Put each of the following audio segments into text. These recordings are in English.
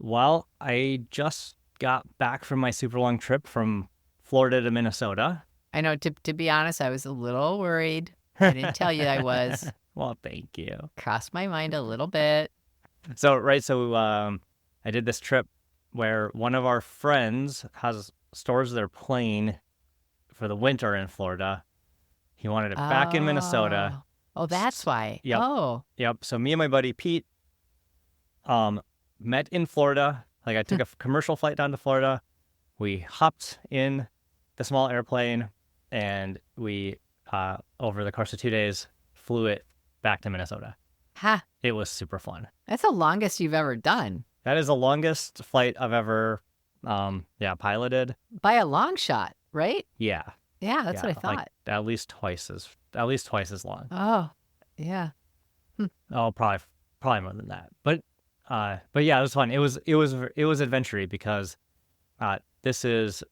Well, I just got back from my super long trip from Florida to Minnesota. I know, to be honest, I was a little worried. I didn't tell you I was. Well, thank you. Crossed my mind a little bit. So I did this trip where one of our friends stores their plane for the winter in Florida. He wanted it back in Minnesota. Oh, that's why. Yep. Oh. Yep. So me and my buddy Pete met in Florida. Like I took a commercial flight down to Florida. We hopped in the small airplane and we, over the course of 2 days, flew it back to Minnesota. Ha. It was super fun. That's the longest you've ever done. That is the longest flight I've ever, piloted. By a long shot, right? Yeah. Yeah, that's what I thought. Like at least twice as long. Oh, yeah. Oh, probably more than that. But yeah, it was fun. It was adventure-y because this is,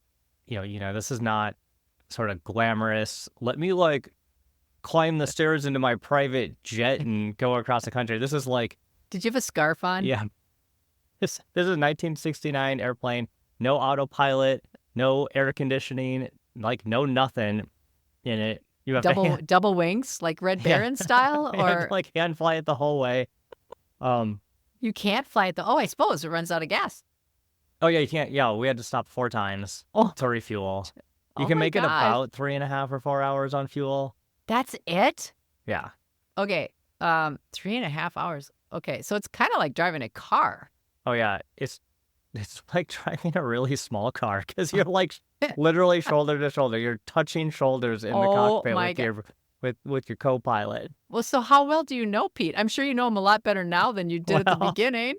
this is not sort of glamorous. Let me like climb the stairs into my private jet and go across the country. This is like. Did you have a scarf on? Yeah. This is a 1969 airplane. No autopilot. No air conditioning. Like no nothing in it. You have double wings, like Red Baron style, or have to, like hand fly it the whole way. You can't fly it. I suppose it runs out of gas. Oh yeah, you can't. Yeah, we had to stop 4 times to refuel. You can make it about 3.5 or 4 hours on fuel. That's it? Yeah. Okay. 3.5 hours. Okay, so it's kind of like driving a car. Oh yeah, it's like driving a really small car because you're like literally shoulder to shoulder. You're touching shoulders in the cockpit with your co-pilot. Well, so how well do you know Pete? I'm sure you know him a lot better now than you did at the beginning.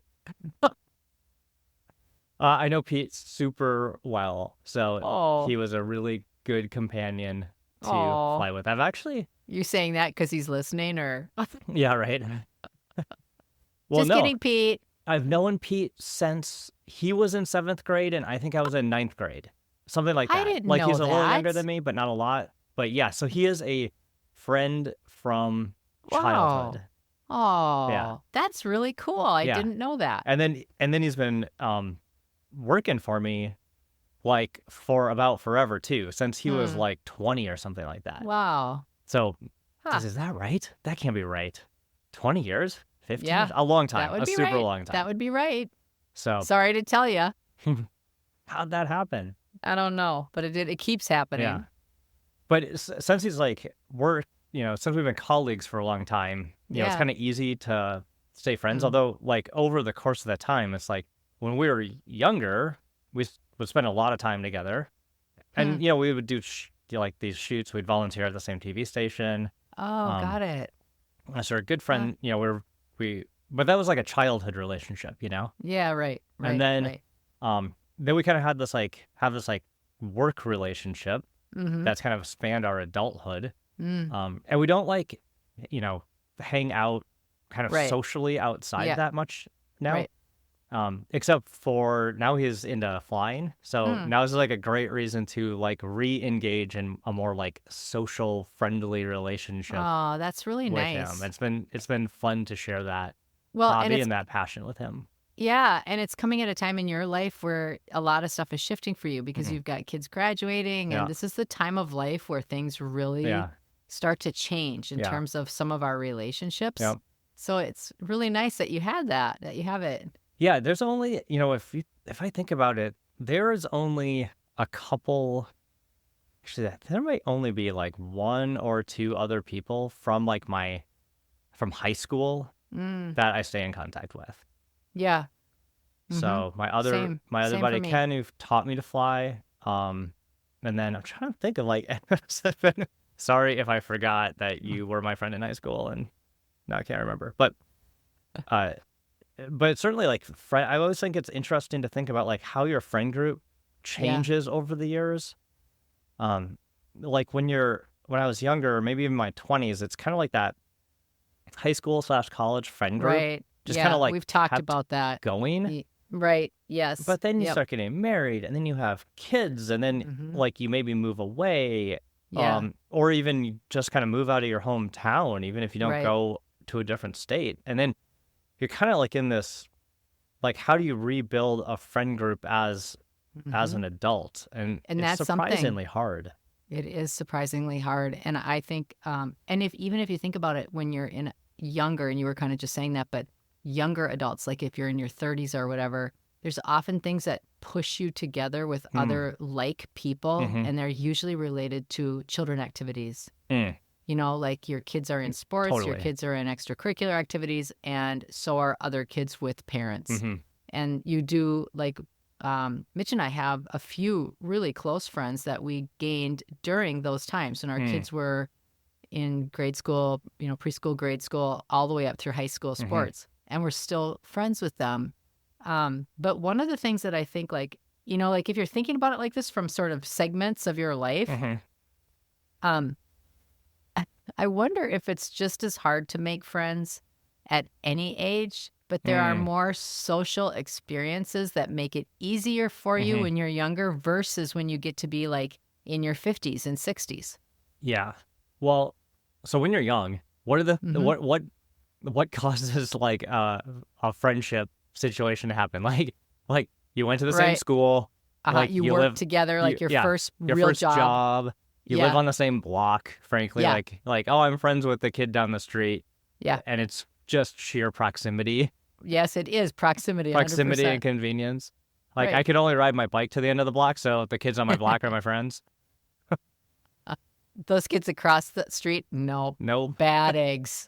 I know Pete super well, so he was a really good companion to fly with. I've actually... You saying that because he's listening, or... Yeah, right. Well, just kidding, Pete. I've known Pete since he was in 7th grade, and I think I was in 9th grade. Something like that. I didn't know he's a that. little younger than me, but not a lot. But yeah, so he is a friend from childhood. Oh, yeah. That's really cool. I didn't know that. And then he's been working for me like for about forever too, since he was like 20 or something like that. Wow. So is that right? That can't be right. 20 years? 15 yeah, years? A long time. That would be super right. long time. That would be right. So sorry to tell you. How'd that happen? I don't know, but it keeps happening. Yeah. But since he's like, since we've been colleagues for a long time, it's kind of easy to stay friends. Although, like, over the course of that time, it's like when we were younger, we would spend a lot of time together. And, we would do these shoots. We'd volunteer at the same TV station. Oh, got it. So a good friend, but that was like a childhood relationship, Yeah, right. And then, then we kind of had this work relationship that's kind of spanned our adulthood. And we don't hang out kind of socially outside that much now. Right. Except for now he's into flying. So now this is like a great reason to like re-engage in a more like social friendly relationship. Oh, that's really with nice. him. It's been fun to share that hobby and that passion with him. Yeah, and it's coming at a time in your life where a lot of stuff is shifting for you because you've got kids graduating, and this is the time of life where things really start to change in terms of some of our relationships. Yep. So it's really nice that you have it. Yeah, there's only, if I think about it, there is only a couple, actually, there might only be like 1 or 2 other people from like from high school that I stay in contact with. Yeah. So my other buddy Ken, who taught me to fly, and then I'm trying to think of like, sorry if I forgot that you were my friend in high school, and now I can't remember, but certainly like I always think it's interesting to think about like how your friend group changes over the years. Like when I was younger, or maybe even my 20s, it's kind of like that high school / college friend group. Right. Just kind of like we've talked about that. Going. Right. Yes. But then you start getting married, and then you have kids, and then like you maybe move away. Yeah. Or even you just kind of move out of your hometown, even if you don't go to a different state. And then you're kind of like in this like, how do you rebuild a friend group as an adult? And it's that's surprisingly hard. It is surprisingly hard. And I think, and even if you think about it when you're younger, and you were kind of just saying that, but younger adults, like if you're in your 30s or whatever, there's often things that push you together with other like people, and they're usually related to children activities. You know, like your kids are in sports, your kids are in extracurricular activities, and so are other kids with parents. And you do, like, Mitch and I have a few really close friends that we gained during those times when our kids were in grade school, you know, preschool, grade school, all the way up through high school sports. And we're still friends with them. But one of the things that I think, like, you know, like if you're thinking about it like this from sort of segments of your life, I wonder if it's just as hard to make friends at any age, but there are more social experiences that make it easier for you when you're younger versus when you get to be like in your 50s and 60s. Yeah. Well, so when you're young, what are the what causes like a friendship situation to happen? Like you went to the same school, like you work together, like your first job. You live on the same block, frankly. Like, oh, I'm friends with the kid down the street. Yeah. And it's just sheer proximity. Yes, it is proximity. 100%. Proximity and convenience. Like, I could only ride my bike to the end of the block, so the kids on my block are my friends. Those kids across the street, no. Bad eggs.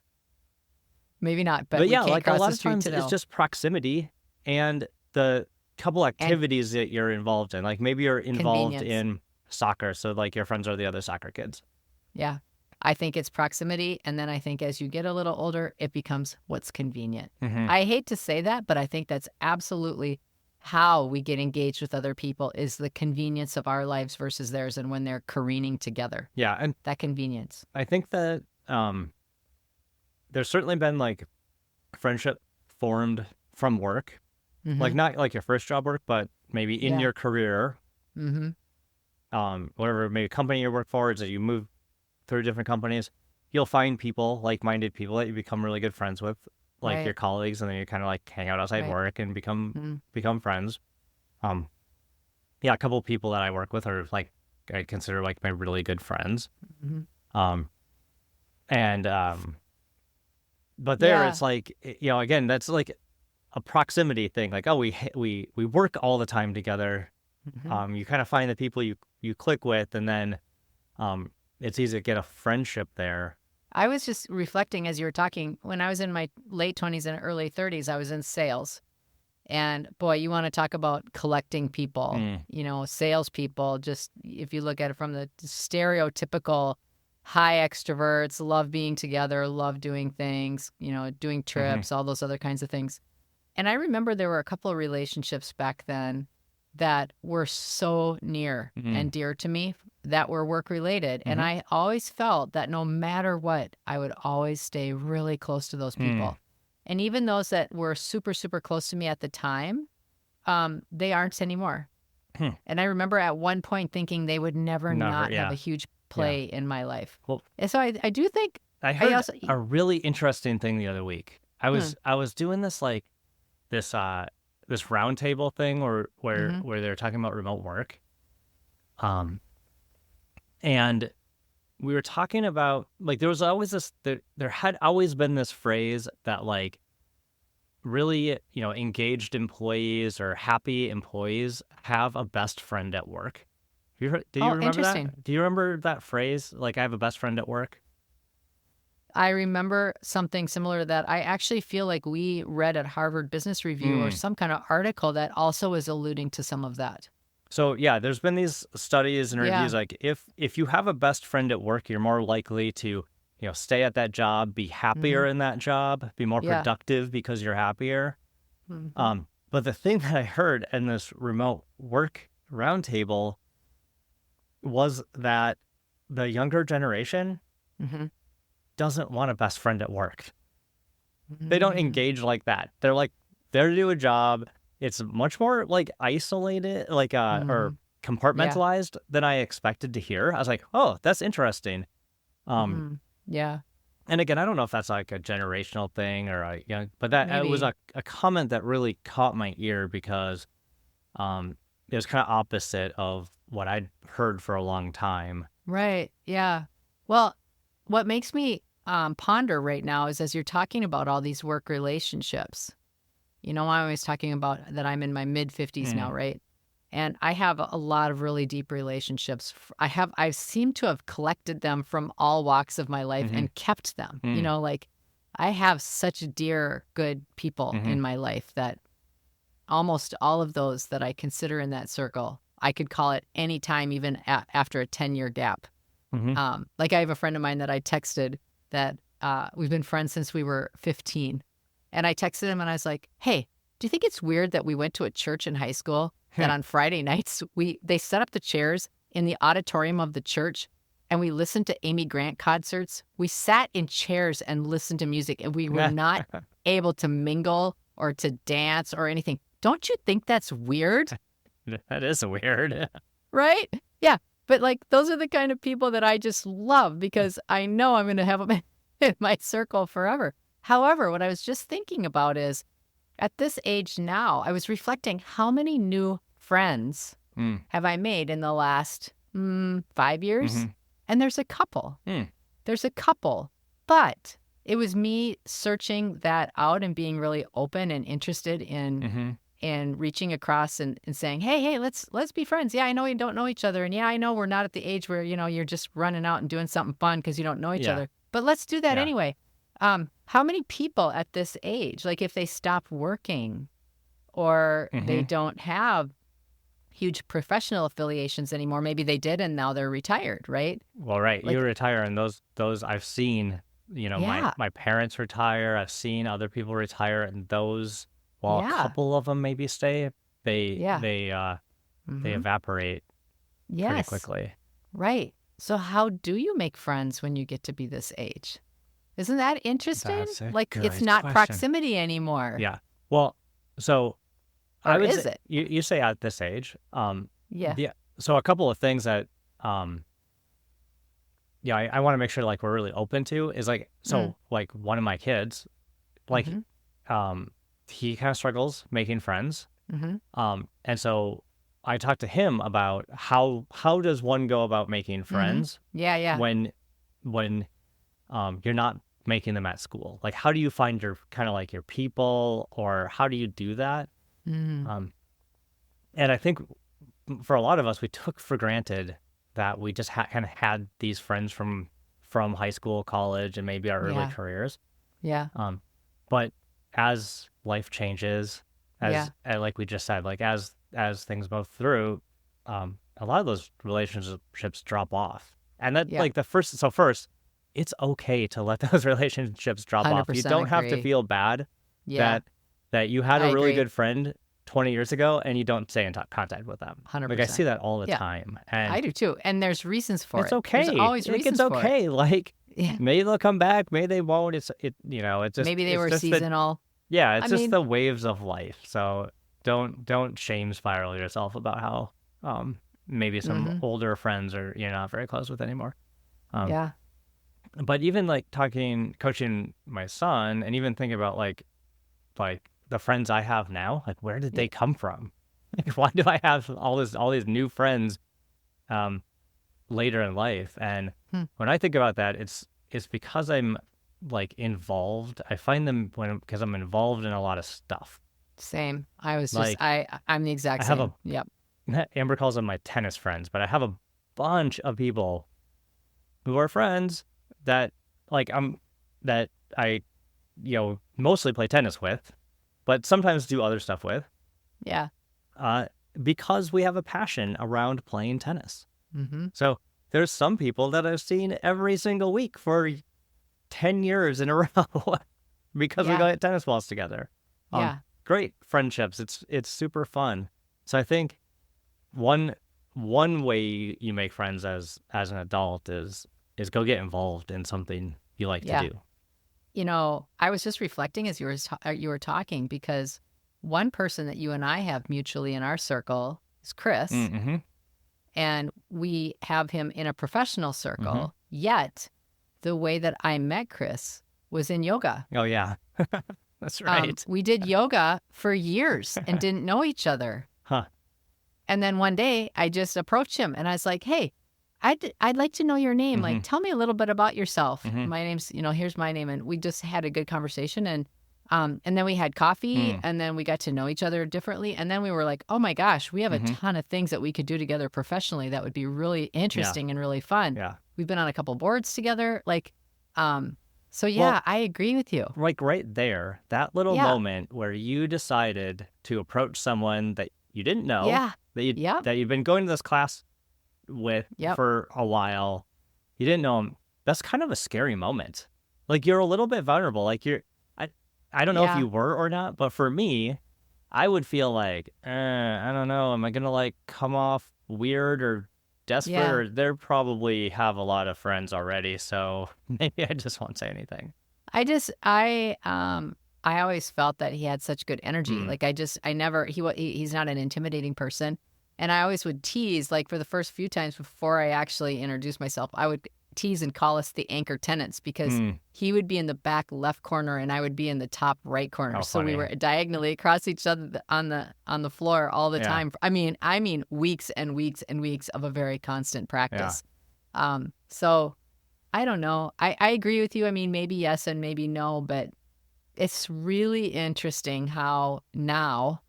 Maybe not, but yeah, we can't like cross a lot the of street times to know. it's just proximity and the couple activities that you're involved in. Like maybe you're involved in soccer, so like your friends are the other soccer kids. Yeah. I think it's proximity, and then I think as you get a little older, it becomes what's convenient. I hate to say that, but I think that's absolutely how we get engaged with other people, is the convenience of our lives versus theirs, and when they're careening together. Yeah, and that convenience. I think that there's certainly been like friendship formed from work, like not like your first job work, but maybe in your career, whatever maybe company you work for is that you move through different companies, you'll find people, like-minded people that you become really good friends with, like your colleagues, and then you kind of like hang out outside work and become friends. Yeah, a couple of people that I work with are like I consider like my really good friends. But there it's like, you know, again, that's like a proximity thing. Like, oh, we work all the time together. You kind of find the people you click with, and then it's easy to get a friendship there. I was just reflecting as you were talking. When I was in my late 20s and early 30s, I was in sales. And boy, you want to talk about collecting people, you know, salespeople. Just if you look at it from the stereotypical high extroverts, love being together, love doing things, you know, doing trips, all those other kinds of things. And I remember there were a couple of relationships back then that were so near and dear to me that were work related. And I always felt that no matter what, I would always stay really close to those people. And even those that were super, super close to me at the time, they aren't anymore. And I remember at one point thinking they would never not have a huge play in my life. Well, and so I do think I heard a really interesting thing the other week. I was doing this like this roundtable thing where they're talking about remote work. And we were talking about, like, there was always this, there had always been this phrase that, like, really, you know, engaged employees or happy employees have a best friend at work. Do you remember that? Do you remember that phrase? Like, I have a best friend at work? I remember something similar to that. I actually feel like we read at Harvard Business Review or some kind of article that also is alluding to some of that. So yeah, there's been these studies and reviews like if you have a best friend at work, you're more likely to, you know, stay at that job, be happier in that job, be more productive because you're happier. But the thing that I heard in this remote work roundtable was that the younger generation doesn't want a best friend at work. They don't engage like that. They're like, there to do a job. It's much more like isolated, like or compartmentalized than I expected to hear. I was like, oh, that's interesting. Yeah. And again, I don't know if that's like a generational thing or but that it was a comment that really caught my ear because it was kind of opposite of what I'd heard for a long time. Right. Yeah. Well, what makes me ponder right now is as you're talking about all these work relationships, I'm always talking about that I'm in my mid-50s now, right? And I have a lot of really deep relationships. I seem to have collected them from all walks of my life and kept them. Like I have such dear, good people in my life that almost all of those that I consider in that circle, I could call it any time, even after a 10-year gap. Like I have a friend of mine that I texted that we've been friends since we were 15. And I texted him and I was like, hey, do you think it's weird that we went to a church in high school that on Friday nights, they set up the chairs in the auditorium of the church and we listened to Amy Grant concerts? We sat in chairs and listened to music and we were not able to mingle or to dance or anything. Don't you think that's weird? That is weird. Right? Yeah. But like, those are the kind of people that I just love because I know I'm going to have them in my circle forever. However, what I was just thinking about is at this age now, I was reflecting how many new friends have I made in the last 5 years? And there's a couple. There's a couple. But it was me searching that out and being really open and interested in reaching across and saying, hey, let's be friends. Yeah, I know we don't know each other. And yeah, I know we're not at the age where, you're just running out and doing something fun because you don't know each other. But let's do that anyway. How many people at this age, like if they stop working or they don't have huge professional affiliations anymore, maybe they did and now they're retired, right? Well, right. Like, you retire and those I've seen, my parents retire. I've seen other people retire and those, while a couple of them maybe stay, they evaporate pretty quickly. Right. So how do you make friends when you get to be this age? Isn't that interesting? That's a like good it's not question. Proximity anymore. Yeah. Well, so or is it? You say at this age. Yeah. So a couple of things that I want to make sure like we're really open to is like like one of my kids, like he kind of struggles making friends. And so I talked to him about how does one go about making friends? Yeah. When you're not making them at school. Like, how do you find your kind of like your people, or how do you do that? And I think for a lot of us, we took for granted that we just kind of had these friends from high school, college, and maybe our early careers. Yeah. But as life changes, like we just said, like as things move through, a lot of those relationships drop off, and that like first, it's okay to let those relationships drop off. You don't have to feel bad that you had a really good friend 20 years ago and you don't stay in contact with them. 100%. Like I see that all the time. And I do too. And there's reasons for it. It's okay. There's always reasons for it. It's okay. Like maybe they'll come back, maybe they won't. It's just maybe they were seasonal. It's just the waves of life. So don't shame spiral yourself about how maybe some older friends are you're not very close with anymore. But even like coaching my son, and even thinking about like the friends I have now, like where did they come from? Like, why do I have all these new friends later in life? And when I think about that, it's because I'm like involved. I find them because I'm involved in a lot of stuff. Same. I was just I'm the exact same. Amber calls them my tennis friends, but I have a bunch of people who are friends that I mostly play tennis with, but sometimes do other stuff with. Yeah. Because we have a passion around playing tennis. So there's some people that I've seen every single week for 10 years in a row because we got tennis balls together. Great friendships. It's super fun. So I think one way you make friends as an adult is go get involved in something you like to do. I was just reflecting as you were talking, because one person that you and I have mutually in our circle is Chris, and we have him in a professional circle. Yet the way that I met Chris was in yoga. Oh, yeah. That's right. We did yoga for years and didn't know each other. Huh. And then one day I just approached him and I was like, hey, I'd like to know your name. Mm-hmm. Like, tell me a little bit about yourself. Mm-hmm. My name's, here's my name. And we just had a good conversation. And then we had coffee and then we got to know each other differently. And then we were like, oh my gosh, we have a ton of things that we could do together professionally that would be really interesting and really fun. Yeah. We've been on a couple boards together. Like, so yeah, well, I agree with you. Like right there, that little moment where you decided to approach someone that you didn't know, that you'd been going to this class with for a while, you didn't know him. That's kind of a scary moment. Like you're a little bit vulnerable. Like I don't know if you were or not, but for me, I would feel like, I don't know, am I gonna like come off weird or desperate? Or they probably have a lot of friends already, so maybe I just won't say anything. I always felt that he had such good energy. Like he's not an intimidating person. And I always would tease, like for the first few times before I actually introduced myself, I would tease and call us the anchor tenants because he would be in the back left corner and I would be in the top right corner. So we were diagonally across each other on the floor all the time. I mean weeks and weeks and weeks of a very constant practice. So I don't know. I agree with you. I mean, maybe yes and maybe no, but it's really interesting how now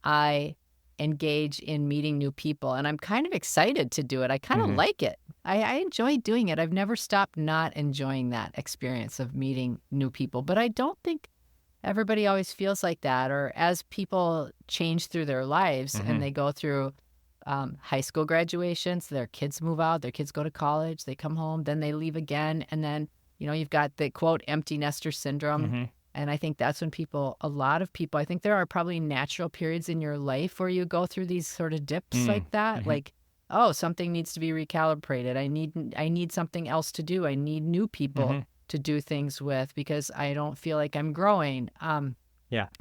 I engage in meeting new people, and I'm kind of excited to do it. I kind of like it. I enjoy doing it. I've never stopped not enjoying that experience of meeting new people, but I don't think everybody always feels like that. Or as people change through their lives and they go through high school graduations, their kids move out, their kids go to college, they come home, then they leave again, and then you've got the quote empty nester syndrome. And I think that's when a lot of people, I think there are probably natural periods in your life where you go through these sort of dips like that. Like, oh, something needs to be recalibrated. I need something else to do. I need new people to do things with because I don't feel like I'm growing. I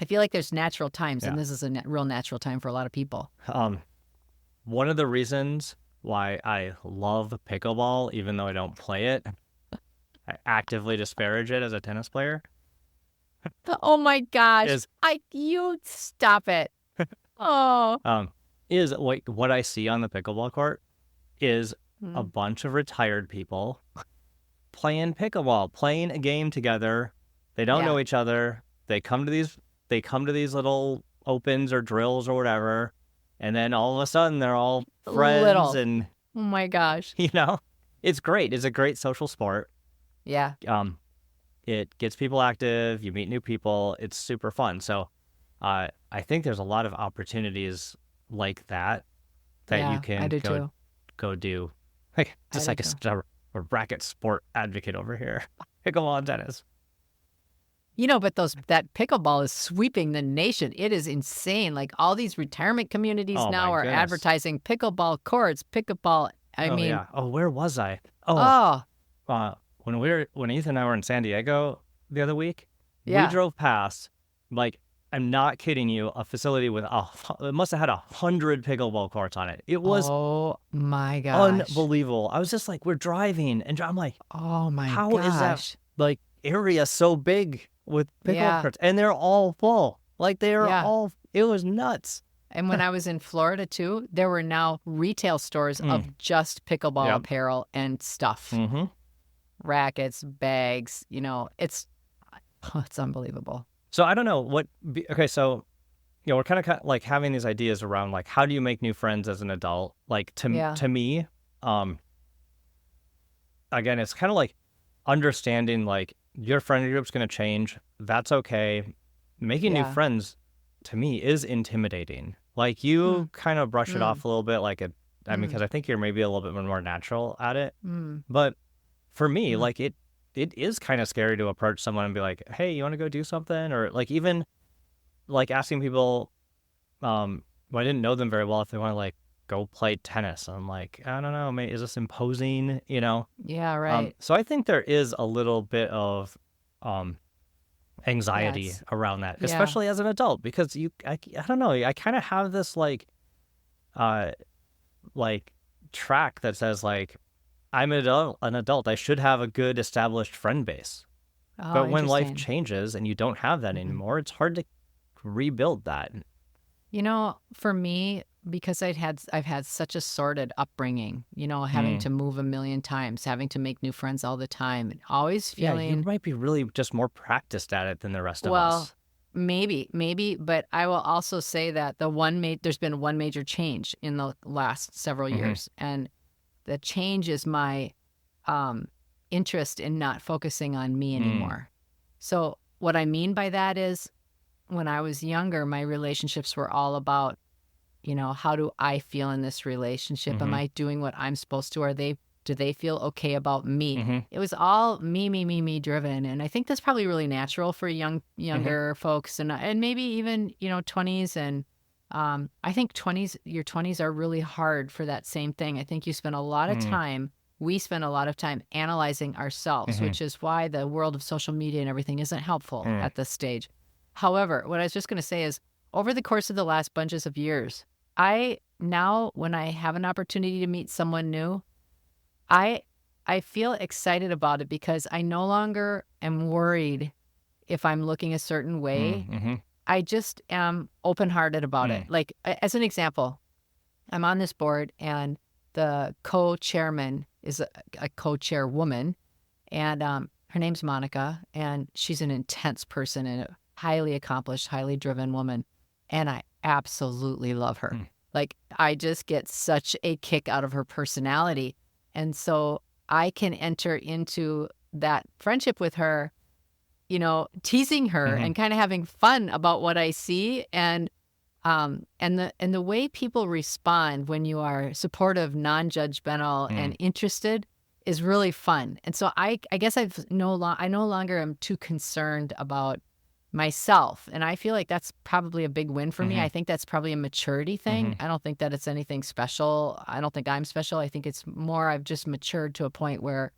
feel like there's natural times, and this is a real natural time for a lot of people. One of the reasons why I love pickleball, even though I don't play it, I actively disparage it as a tennis player. Oh my gosh! You stop it. Is like what I see on the pickleball court is a bunch of retired people playing pickleball, playing a game together. They don't know each other. They come to these little opens or drills or whatever, and then all of a sudden they're all friends and oh my gosh, it's great. It's a great social sport. Yeah. It gets people active. You meet new people. It's super fun. So I think there's a lot of opportunities like that you can go do. Like, just like a racket sport advocate over here. Pickleball and tennis. But that pickleball is sweeping the nation. It is insane. Like all these retirement communities now are advertising pickleball courts, pickleball. I mean, where was I? When Ethan and I were in San Diego the other week, we drove past, like, I'm not kidding you, a facility with it must have had 100 pickleball courts on it. It was my gosh, unbelievable. I was just like, we're driving, and I'm like, oh my gosh, how is that like area so big with pickleball courts, and they're all full. Like they're all. It was nuts. And when I was in Florida too, there were now retail stores of just pickleball apparel and stuff. Rackets, bags, it's unbelievable. So I don't know so we're kind of like having these ideas around like how do you make new friends as an adult? Like to me, again, it's kind of like understanding like your friend group's going to change. That's okay. Making new friends to me is intimidating. Like you kind of brush it off a little bit, like because I think you're maybe a little bit more natural at it. But for me, like it is kind of scary to approach someone and be like, hey, you want to go do something? Or like even like asking people who I didn't know them very well if they want to like go play tennis. I'm like, I don't know, maybe is this imposing, Yeah, right. So I think there is a little bit of anxiety around that, especially as an adult, because I don't know, I kind of have this like track that says like, I'm an adult. I should have a good established friend base. Oh, but when life interesting. changes and you don't have that anymore, it's hard to rebuild that. For me, because I've had such a sordid upbringing, having to move a million times, having to make new friends all the time, and always Yeah, you feeling, might be really just more practiced at it than the rest of well, us. maybe, but I will also say that there's been one major change in the last several years, and the change is my interest in not focusing on me anymore. So what I mean by that is, when I was younger, my relationships were all about, how do I feel in this relationship? Am I doing what I'm supposed to? Do they feel okay about me? It was all me driven. And I think that's probably really natural for younger folks and maybe even, 20s. And I think your 20s are really hard for that same thing. I think we spend a lot of time analyzing ourselves, which is why the world of social media and everything isn't helpful at this stage. However, what I was just going to say is, over the course of the last bunches of years, when I have an opportunity to meet someone new, I feel excited about it because I no longer am worried if I'm looking a certain way. I just am open-hearted about it. Like, as an example, I'm on this board and the co-chairman is a co-chairwoman, and her name's Monica, and she's an intense person and a highly accomplished, highly driven woman. And I absolutely love her. Like, I just get such a kick out of her personality. And so I can enter into that friendship with her, teasing her and kind of having fun about what I see. And the way people respond when you are supportive, non-judgmental, and interested is really fun. And so I guess I no longer am too concerned about myself. And I feel like that's probably a big win for me. I think that's probably a maturity thing. I don't think that it's anything special. I don't think I'm special. I think it's more I've just matured to a point where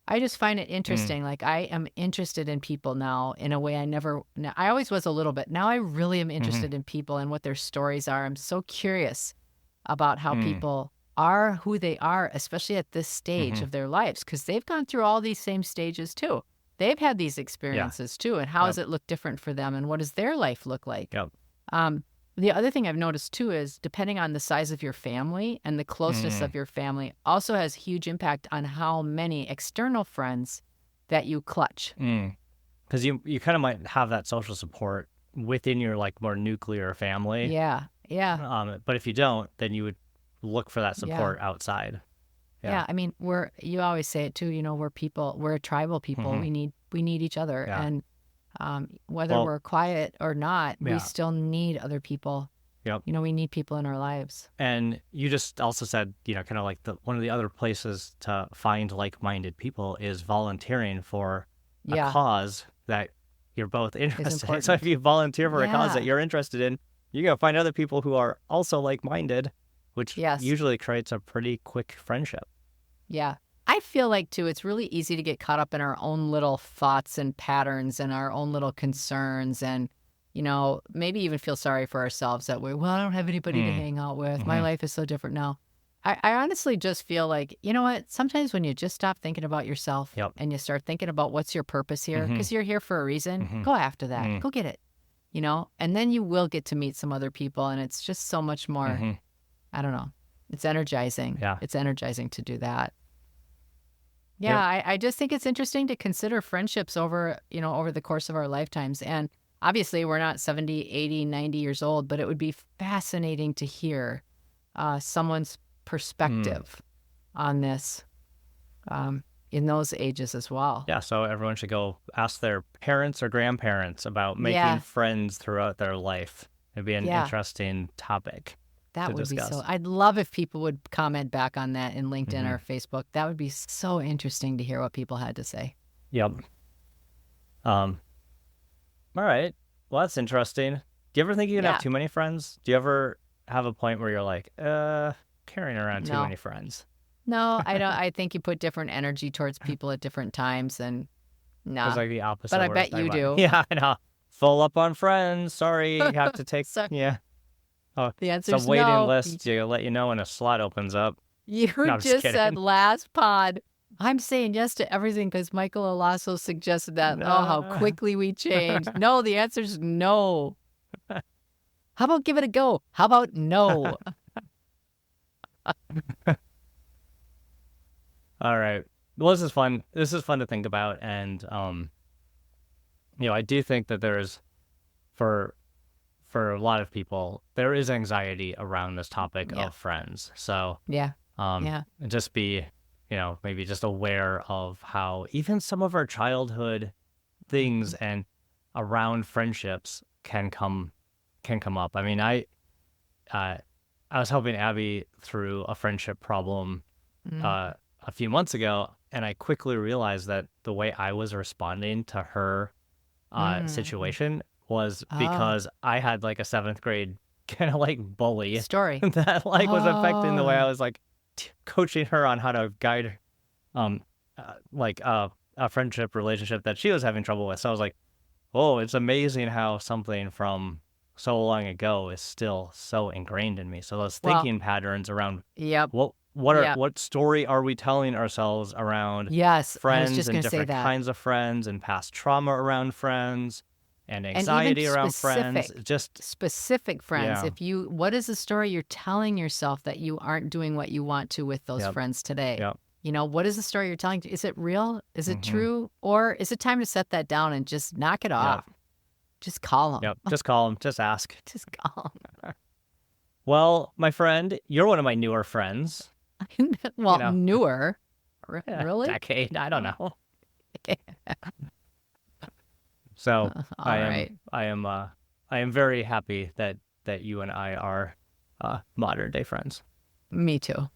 I just find it interesting. Like, I am interested in people now in a way I always was a little bit. Now I really am interested in people and what their stories are. I'm so curious about how people are who they are, especially at this stage of their lives, because they've gone through all these same stages too. They've had these experiences too, and how does it look different for them, and what does their life look like? The other thing I've noticed too is, depending on the size of your family and the closeness of your family, also has huge impact on how many external friends that you clutch. Because you kind of might have that social support within your more nuclear family. Yeah. But if you don't, then you would look for that support outside. Yeah, I mean, you always say it too, we're a tribal people. We need each other. And whether we're quiet or not, we still need other people. We need people in our lives. And you just also said, kind of like one of the other places to find like-minded people is volunteering for a cause that you're both interested in. So if you volunteer for a cause that you're interested in, you're going to find other people who are also like-minded, which usually creates a pretty quick friendship. Yeah. I feel like, too, it's really easy to get caught up in our own little thoughts and patterns and our own little concerns and, maybe even feel sorry for ourselves that way. Well, I don't have anybody to hang out with. My life is so different now. I honestly just feel like, you know what? Sometimes when you just stop thinking about yourself and you start thinking about what's your purpose here, because you're here for a reason, go after that. Go get it, and then you will get to meet some other people, and it's just so much more, I don't know. It's energizing. Yeah. It's energizing to do that. Yeah, I just think it's interesting to consider friendships over the course of our lifetimes. And obviously, we're not 70, 80, 90 years old, but it would be fascinating to hear someone's perspective on this in those ages as well. Yeah, so everyone should go ask their parents or grandparents about making friends throughout their life. It'd be an interesting topic. That would be so. I'd love if people would comment back on that in LinkedIn or Facebook. That would be so interesting to hear what people had to say. Yep. All right. Well, that's interesting. Do you ever think you can have too many friends? Do you ever have a point where you're like, carrying around too many friends? No, I don't. I think you put different energy towards people at different times, and no. It's like the opposite. But I bet you do. Yeah, I know. Full up on friends. Sorry, you have to take. The answer is waiting list. You let you know when a slot opens up. You No, I'm just just said kidding. last pod, I'm saying yes to everything because Michael Alasso suggested that. Oh, how No. quickly we changed. No, the answer is no. How about give it a go? How about no? All right. Well, this is fun. This is fun to think about, and I do think that there's for a lot of people there is anxiety around this topic of friends. So yeah, just be maybe just aware of how even some of our childhood things and around friendships can come up. I mean, I was helping Abby through a friendship problem a few months ago, and I quickly realized that the way I was responding to her situation was because I had like a 7th grade kind of like bully story that like was affecting the way I was like coaching her on how to guide like a friendship relationship that she was having trouble with. So I was like, oh, it's amazing how something from so long ago is still so ingrained in me. So those thinking patterns around what story are we telling ourselves around friends and different kinds of friends and past trauma around friends and anxiety around friends, just specific friends. What is the story you're telling yourself that you aren't doing what you want to with those friends today? What is the story you're telling? Is it real? Is it true? Or is it time to set that down and just knock it off? Just call them. Just call them. Just ask. Just call them. Well, my friend, you're one of my newer friends. Well, newer. Really? Decade. I don't know. So I am very happy that you and I are modern day friends. Me too.